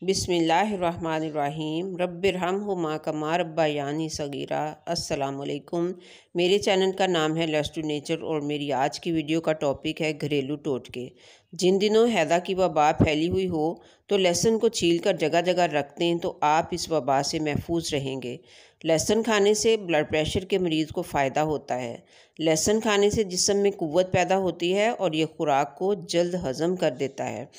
बिस्मिल्लाहिर्रहमानिर्रहीम रब्बिरहमहुमा कमा रब्बयानी सगीरा। अस्सलाम वालेकुम। मेरे चैनल का नाम है लेट्स टू नेचर और मेरी आज की वीडियो का टॉपिक है घरेलू टोटके। जिन दिनों हैदा की वबा फैली हुई हो तो लहसुन को छील कर जगह जगह रख दें तो आप इस वबा से महफूज रहेंगे। लहसुन खाने से ब्लड प्रेशर के मरीज़ को फ़ायदा होता है। लहसुन खाने से जिस्म में क़ुव्वत पैदा होती है और ये खुराक को जल्द हज़म कर देता है।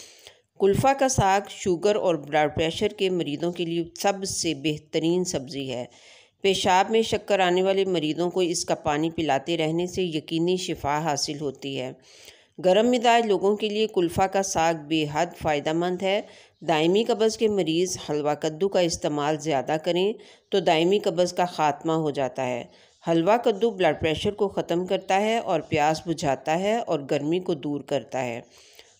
कुल्फ़ा का साग शुगर और ब्लड प्रेशर के मरीज़ों के लिए सबसे बेहतरीन सब्ज़ी है। पेशाब में शक्कर आने वाले मरीज़ों को इसका पानी पिलाते रहने से यकीनी शिफा हासिल होती है। गर्म मिजाज लोगों के लिए कुल्फ़ा का साग बेहद फ़ायदेमंद है। दायमी कब्ज़ के मरीज़ हलवा कद्दू का इस्तेमाल ज़्यादा करें तो दायमी कब्ज़ का ख़ात्मा हो जाता है। हलवा कद्दू ब्लड प्रेशर को ख़त्म करता है और प्यास बुझाता है और गर्मी को दूर करता है।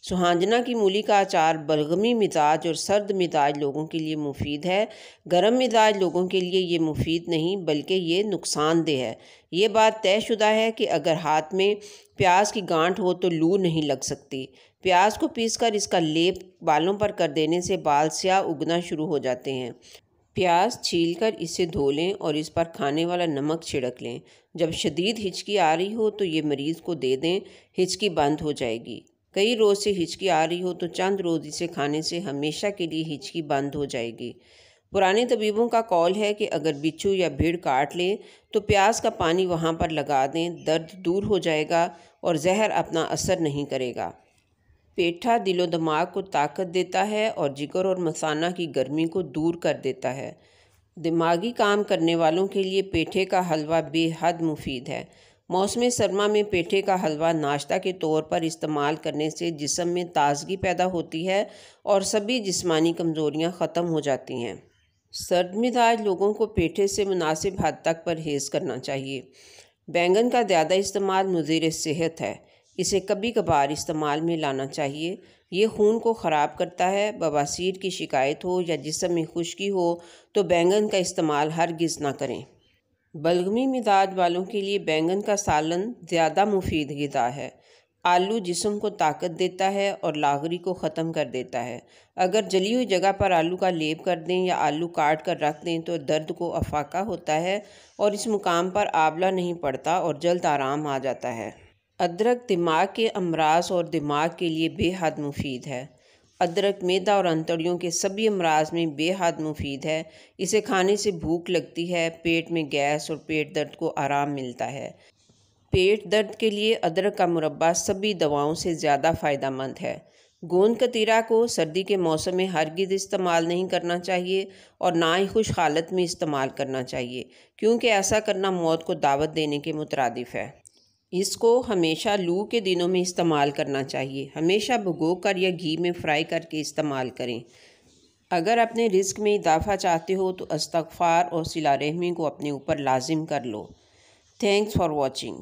सुहांजना की मूली का अचार बलगमी मिजाज और सर्द मिजाज लोगों के लिए मुफीद है। गर्म मिजाज लोगों के लिए ये मुफीद नहीं बल्कि ये नुकसानदेह है। ये बात तयशुदा है कि अगर हाथ में प्याज की गांठ हो तो लू नहीं लग सकती। प्याज को पीसकर इसका लेप बालों पर कर देने से बाल स्याह उगना शुरू हो जाते हैं। प्याज छीलकर इसे धो लें और इस पर खाने वाला नमक छिड़क लें। जब शदीद हिचकी आ रही हो तो ये मरीज़ को दे दें, हिचकी बंद हो जाएगी। कई रोज़ से हिचकी आ रही हो तो चंद रोज़ इसे खाने से हमेशा के लिए हिचकी बंद हो जाएगी। पुराने तबीबों का कौल है कि अगर बिच्छू या भीड़ काट ले तो प्याज का पानी वहाँ पर लगा दें, दर्द दूर हो जाएगा और जहर अपना असर नहीं करेगा। पेठा दिलो दिमाग को ताकत देता है और जिगर और मसाना की गर्मी को दूर कर देता है। दिमागी काम करने वालों के लिए पेठे का हलवा बेहद मुफीद है। मौसम सरमा में पेठे का हलवा नाश्ता के तौर पर इस्तेमाल करने से जिस्म में ताज़गी पैदा होती है और सभी जिस्मानी कमज़ोरियाँ ख़त्म हो जाती हैं। सर्द मिजाज लोगों को पेठे से मुनासिब हद तक परहेज़ करना चाहिए। बैंगन का ज़्यादा इस्तेमाल मुज़ीर सेहत है। इसे कभी कभार इस्तेमाल में लाना चाहिए। ये खून को ख़राब करता है। बवासीर की शिकायत हो या जिस्म में खुश्की हो तो बैंगन का इस्तेमाल हरगिज़ ना करें। बलगमी मिजाज वालों के लिए बैंगन का सालन ज़्यादा मुफीद ग़िज़ा है। आलू जिस्म को ताकत देता है और लागरी को ख़त्म कर देता है। अगर जली हुई जगह पर आलू का लेप कर दें या आलू काट कर रख दें तो दर्द को अफाका होता है और इस मुकाम पर आंवला नहीं पड़ता और जल्द आराम आ जाता है। अदरक दिमाग के अमराज और दिमाग के लिए बेहद मुफीद है। अदरक मैदा और अंतड़ियों के सभी अमराज में बेहद मुफीद है। इसे खाने से भूख लगती है, पेट में गैस और पेट दर्द को आराम मिलता है। पेट दर्द के लिए अदरक का मुरब्बा सभी दवाओं से ज़्यादा फ़ायदेमंद है। गोंद कतीरा को सर्दी के मौसम में हरगिज़ इस्तेमाल नहीं करना चाहिए और ना ही खुश हालत में इस्तेमाल करना चाहिए क्योंकि ऐसा करना मौत को दावत देने के मुतरादिफ है। इसको हमेशा लू के दिनों में इस्तेमाल करना चाहिए। हमेशा भिगो कर या घी में फ्राई करके इस्तेमाल करें। अगर अपने रिस्क में इजाफा चाहते हो तो इस्तग़फ़ार और सिला रहमी को अपने ऊपर लाजिम कर लो। Thanks for watching.